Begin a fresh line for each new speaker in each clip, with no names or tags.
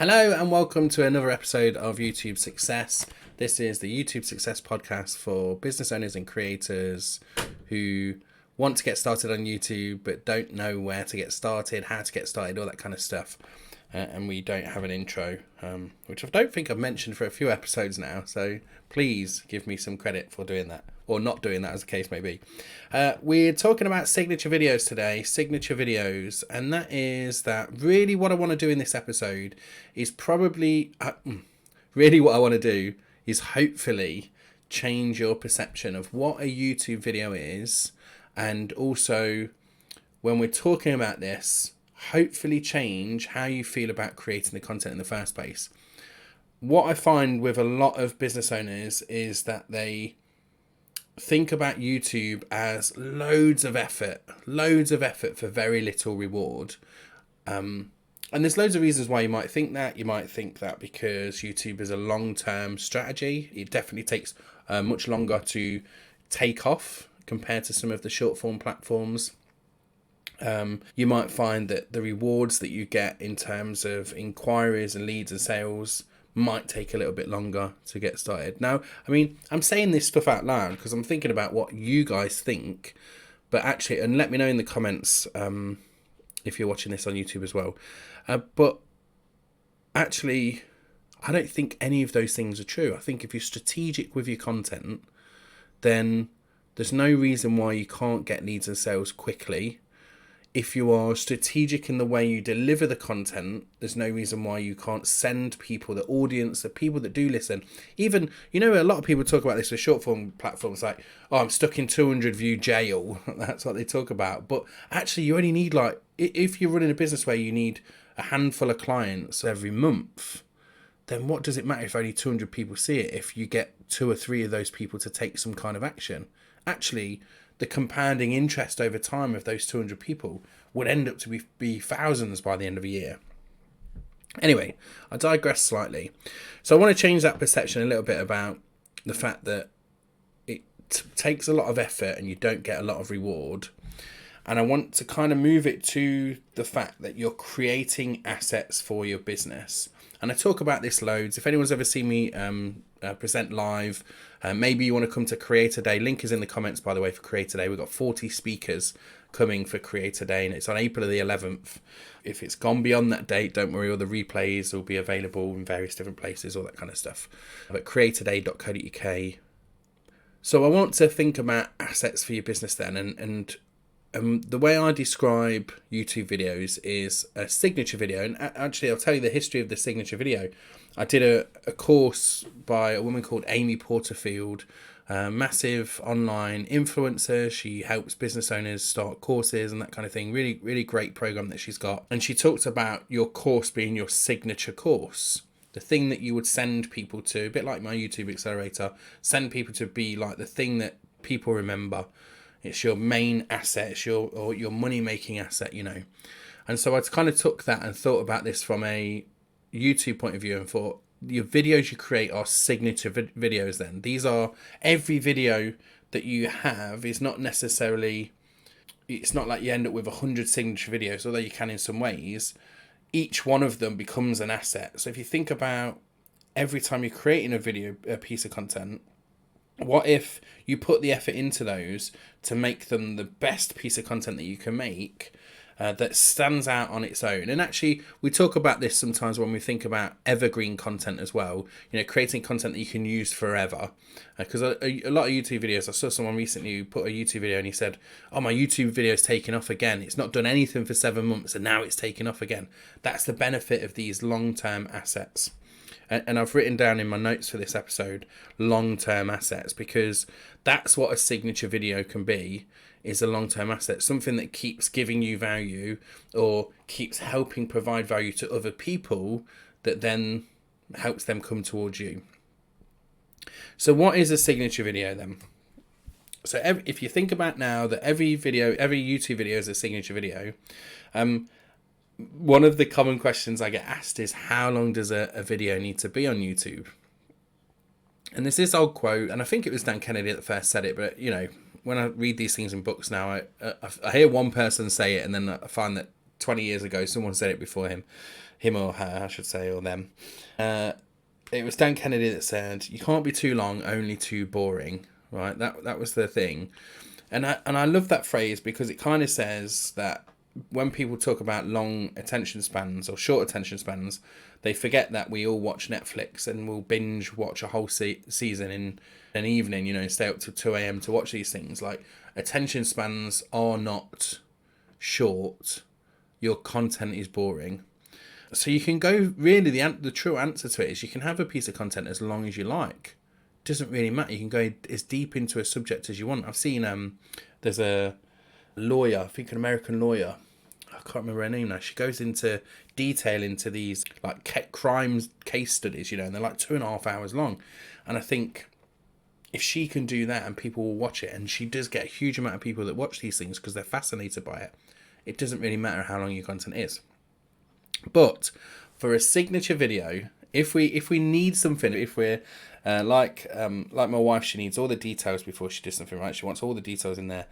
Hello and welcome to another episode of YouTube Success. This is the YouTube Success podcast for business owners and creators who want to get started on YouTube but don't know where to get started, how to get started, all that kind of stuff. And we don't have an intro, which I don't think I've mentioned for a few episodes now. So please give me some credit for doing that, or not doing that, as the case may be. We're talking about signature videos today, and that is that really what I want to do in this episode is probably, really what I want to do is hopefully change your perception of what a YouTube video is, and also when we're talking about this, hopefully change how you feel about creating the content in the first place. What I find with a lot of business owners is that they think about YouTube as loads of effort for very little reward. And there's loads of reasons why you might think that. You might think that because YouTube is a long-term strategy. It definitely takes much longer to take off compared to some of the short-form platforms. You might find that the rewards that you get in terms of inquiries and leads and sales might take a little bit longer to get started. Now, I mean, I'm saying this stuff out loud because I'm thinking about what you guys think, but actually, and let me know in the comments if you're watching this on YouTube as well. But actually, I don't think any of those things are true. I think if you're strategic with your content, then there's no reason why you can't get leads and sales quickly. If you are strategic in the way you deliver the content, there's no reason why you can't send people, the audience, the people that do listen. Even, a lot of people talk about this with short form platforms like, oh, I'm stuck in 200 view jail. That's what they talk about. But actually, you only need if you're running a business where you need a handful of clients every month, then what does it matter if only 200 people see it if you get 2 or 3 of those people to take some kind of action? Actually, the compounding interest over time of those 200 people would end up to be thousands by the end of a year. Anyway, I digress slightly. So I want to change that perception a little bit about the fact that it takes a lot of effort and you don't get a lot of reward. And I want to kind of move it to the fact that you're creating assets for your business. And I talk about this loads. If anyone's ever seen me present live, maybe you want to come to Creator Day. Link is in the comments, by the way, for Creator Day. We've got 40 speakers coming for Creator Day, and it's on April the 11th. If it's gone beyond that date, don't worry, all the replays will be available in various different places, all that kind of stuff. But creatorday.co.uk. So I want to think about assets for your business then, and the way I describe YouTube videos is a signature video. And actually, I'll tell you the history of the signature video. I did a course by a woman called Amy Porterfield, a massive online influencer. She helps business owners start courses and that kind of thing. Really, really great program that she's got. And she talked about your course being your signature course. The thing that you would send people to, a bit like my YouTube Accelerator, send people to be like the thing that people remember. It's your main asset, it's your money-making asset, And so I kind of took that and thought about this from a YouTube point of view and thought, your videos you create are signature videos then. These are, every video that you have is not necessarily, it's not like you end up with 100 signature videos, although you can in some ways. Each one of them becomes an asset. So if you think about every time you're creating a piece of content, what if you put the effort into those to make them the best piece of content that you can make that stands out on its own? And actually, we talk about this sometimes when we think about evergreen content as well, creating content that you can use forever. Because a lot of YouTube videos, I saw someone recently who put a YouTube video and he said, oh, my YouTube video is taking off again. It's not done anything for 7 months and now it's taking off again. That's the benefit of these long-term assets. And I've written down in my notes for this episode, long-term assets, because that's what a signature video can be, is a long-term asset. Something that keeps giving you value or keeps helping provide value to other people that then helps them come towards you. So what is a signature video then? So if you think about now that every YouTube video is a signature video, one of the common questions I get asked is, how long does a video need to be on YouTube? And there's this old quote, and I think it was Dan Kennedy that first said it, but when I read these things in books now, I hear one person say it, and then I find that 20 years ago. Someone said it before him or her, I should say, or them. It was Dan Kennedy that said, "You can't be too long, only too boring." Right? That was the thing, and I love that phrase because it kind of says that when people talk about long attention spans or short attention spans, they forget that we all watch Netflix and we'll binge watch a whole season in an evening, stay up till 2 a.m. to watch these things. Like, attention spans are not short. Your content is boring. So you can go, really, the true answer to it is you can have a piece of content as long as you like. It doesn't really matter. You can go as deep into a subject as you want. I've seen, there's a lawyer, I think an American lawyer, I can't remember her name now. She goes into detail into these like crimes case studies, and they're like 2.5 hours long. And I think if she can do that and people will watch it, and she does get a huge amount of people that watch these things because they're fascinated by it, it doesn't really matter how long your content is. But for a signature video, if we need something, if we're like my wife, she needs all the details before she does something, right? She wants all the details in there.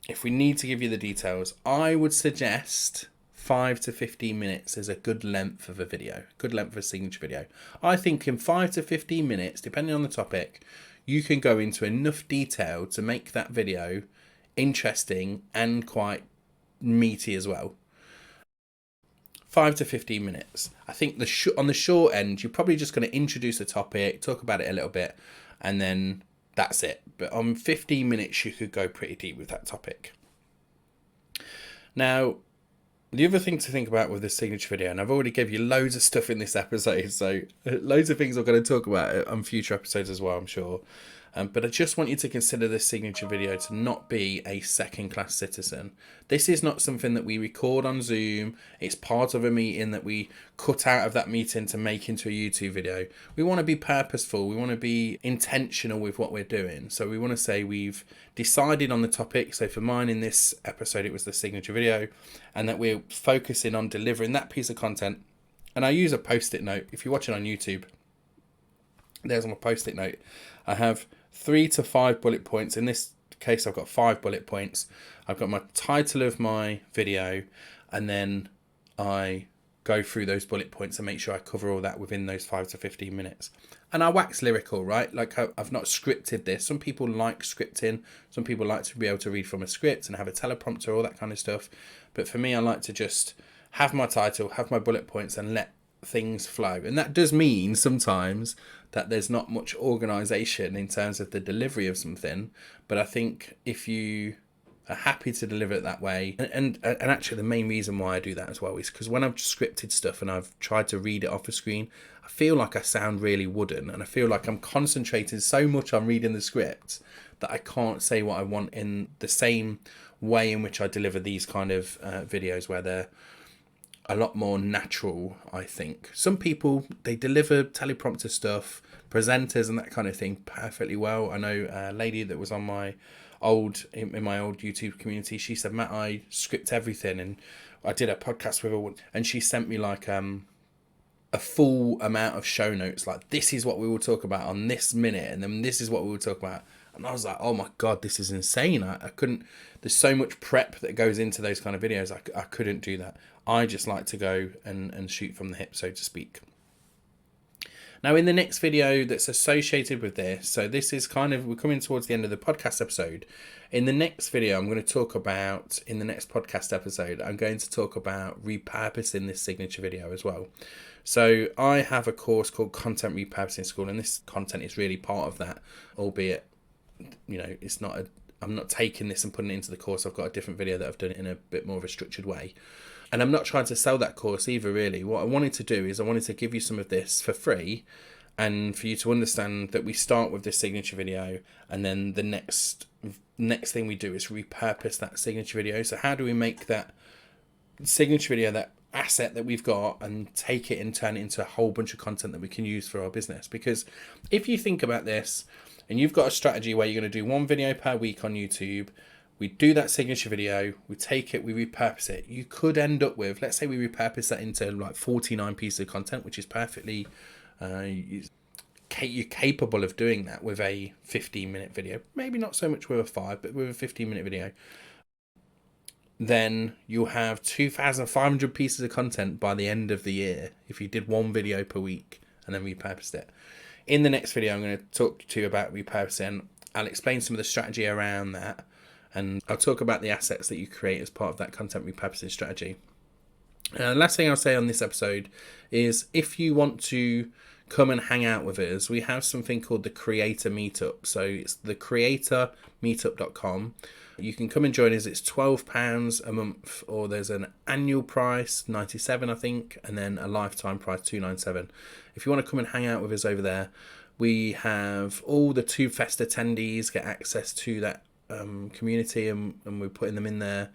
If we need to give you the details, I would suggest 5 to 15 minutes is a good length of a video, good length of a signature video. I think in 5 to 15 minutes, depending on the topic, you can go into enough detail to make that video interesting and quite meaty as well. 5 to 15 minutes. I think on the short end, you're probably just going to introduce the topic, talk about it a little bit, and then that's it. But on 15 minutes, you could go pretty deep with that topic. Now, the other thing to think about with this signature video, and I've already gave you loads of stuff in this episode, so loads of things I'm going to talk about on future episodes as well, I'm sure. But I just want you to consider this signature video to not be a second-class citizen. This is not something that we record on Zoom. It's part of a meeting that we cut out of that meeting to make into a YouTube video. We want to be purposeful. We want to be intentional with what we're doing. So we want to say we've decided on the topic. So for mine in this episode, it was the signature video, and that we're focusing on delivering that piece of content. And I use a post-it note. If you're watching on YouTube, there's my post-it note. I have 3 to 5 bullet points. In this case, I've got 5 bullet points. I've got my title of my video, and then I go through those bullet points and make sure I cover all that within those 5 to 15 minutes. And I wax lyrical, right? Like, I've not scripted this. Some people like scripting. Some people like to be able to read from a script and have a teleprompter, all that kind of stuff. But for me, I like to just have my title, have my bullet points, and let things flow. And that does mean sometimes that there's not much organization in terms of the delivery of something, but I think if you are happy to deliver it that way, and actually the main reason why I do that as well is because when I've scripted stuff and I've tried to read it off a screen, I feel like I sound really wooden, and I feel like I'm concentrating so much on reading the script that I can't say what I want in the same way in which I deliver these kind of videos, where they're a lot more natural, I think. Some people, they deliver teleprompter stuff, presenters and that kind of thing perfectly well. I know a lady that was on my in my old YouTube community, she said, "Matt, I script everything." And I did a podcast with her, and she sent me like a full amount of show notes, like, this is what we will talk about on this minute, and then this is what we will talk about. And I was like, oh my God, this is insane. I couldn't, there's so much prep that goes into those kind of videos. I couldn't do that. I just like to go and shoot from the hip, so to speak. Now, in the next video that's associated with this, so this is we're coming towards the end of the podcast episode. In the next video, I'm going to talk about, in the next podcast episode, I'm going to talk about repurposing this signature video as well. So I have a course called Content Repurposing School, and this content is really part of that, albeit, it's not I'm not taking this and putting it into the course. I've got a different video that I've done it in a bit more of a structured way. And I'm not trying to sell that course either, really. What I wanted to do is I wanted to give you some of this for free, and for you to understand that we start with this signature video, and then the next thing we do is repurpose that signature video. So how do we make that signature video, that asset that we've got, and take it and turn it into a whole bunch of content that we can use for our business? Because if you think about this, and you've got a strategy where you're going to do one video per week on YouTube, we do that signature video, we take it, we repurpose it. You could end up with, let's say we repurpose that into like 49 pieces of content, which is perfectly, you're capable of doing that with a 15-minute video. Maybe not so much with a 5, but with a 15-minute video. then you'll have 2,500 pieces of content by the end of the year if you did one video per week and then repurposed it. In the next video, I'm going to talk to you about repurposing. I'll explain some of the strategy around that, and I'll talk about the assets that you create as part of that content repurposing strategy. Last thing I'll say on this episode is, if you want to come and hang out with us, we have something called the Creator Meetup. So it's the creatormeetup.com. You can come and join us. It's £12 a month, or there's an annual price, $97 I think, and then a lifetime price, $297. If you want to come and hang out with us over there, we have all the Tube Fest attendees get access to that community, and we're putting them in there.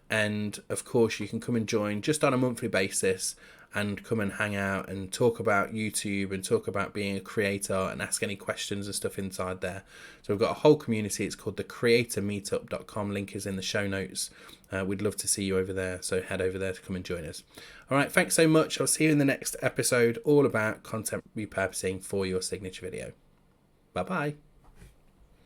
And of course, you can come and join just on a monthly basis and come and hang out and talk about YouTube and talk about being a creator and ask any questions and stuff inside there. So we've got a whole community. It's called the creatormeetup.com. Link is in the show notes. We'd love to see you over there. So head over there to come and join us. All right. Thanks so much. I'll see you in the next episode, all about content repurposing for your signature video. Bye-bye.